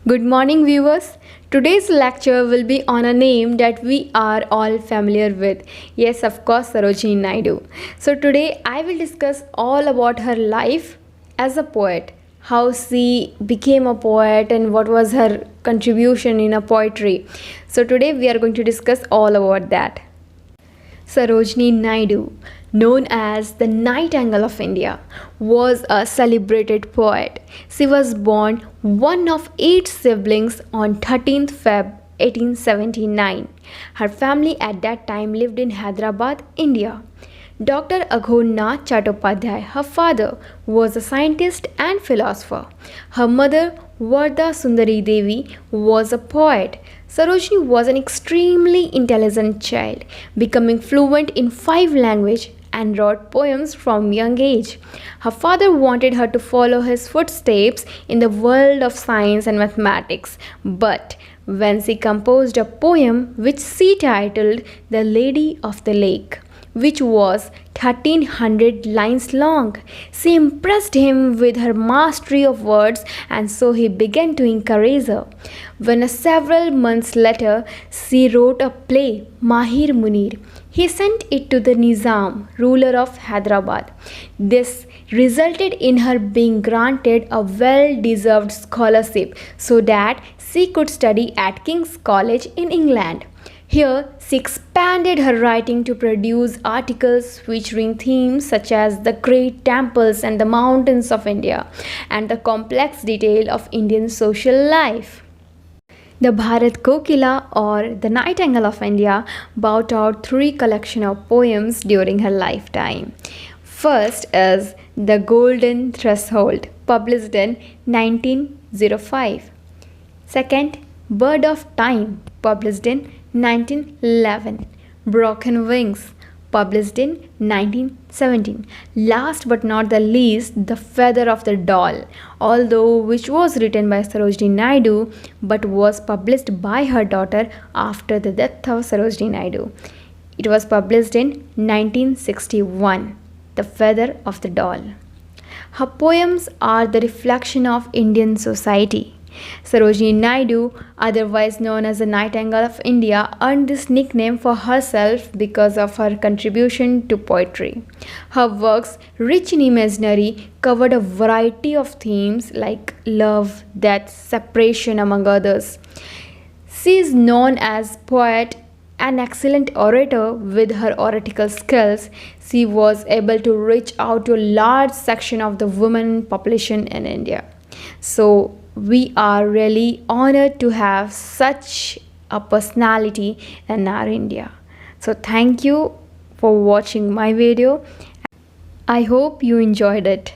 Good morning, viewers. Today's lecture will be on a name that we are all familiar with. Yes, of course, Sarojini Naidu. So, today I will discuss all about her life as a poet, how she became a poet, and what was her contribution in a poetry. So, today we are going to discuss all about that. Sarojini Naidu, known as the Nightingale of India, was a celebrated poet. She was born one of 8 siblings on 13th Feb 1879. Her family at that time lived in Hyderabad, India. Dr. Aghornath Chattopadhyay, her father, was a scientist and philosopher. Her mother, Varda Sundari Devi, was a poet. Sarojini was an extremely intelligent child, becoming fluent in 5 languages and wrote poems from young age. Her father wanted her to follow his footsteps in the world of science and mathematics, but when she composed a poem which she titled The Lady of the Lake, which was 1300 lines long, she impressed him with her mastery of words, and so he began to encourage her. When several months later she wrote a play, Mahir Munir, he sent it to the Nizam, ruler of Hyderabad. This resulted in her being granted a well-deserved scholarship so that she could study at King's College in England. Here, she expanded her writing to produce articles featuring themes such as the great temples and the mountains of India and the complex detail of Indian social life. The Bharat Kokila, or the Nightingale of India, brought out 3 collections of poems during her lifetime. First is The Golden Threshold, published in 1905. Second, Bird of Time, published in 1911. Broken Wings, published in 1917. Last but not the least, The Feather of the Doll, although which was written by Sarojini Naidu but was published by her daughter after the death of Sarojini Naidu. It was published in 1961. The Feather of the Doll. Her poems are the reflection of Indian society. Sarojini Naidu, otherwise known as the Nightingale of India, earned this nickname for herself because of her contribution to poetry. Her works, rich in imaginary, covered a variety of themes like love, death, separation, among others. She is known as poet, an excellent orator. With her oratorical skills, she was able to reach out to a large section of the women population in India. So, we are really honored to have such a personality in our India. So thank you for watching my video. I hope you enjoyed it.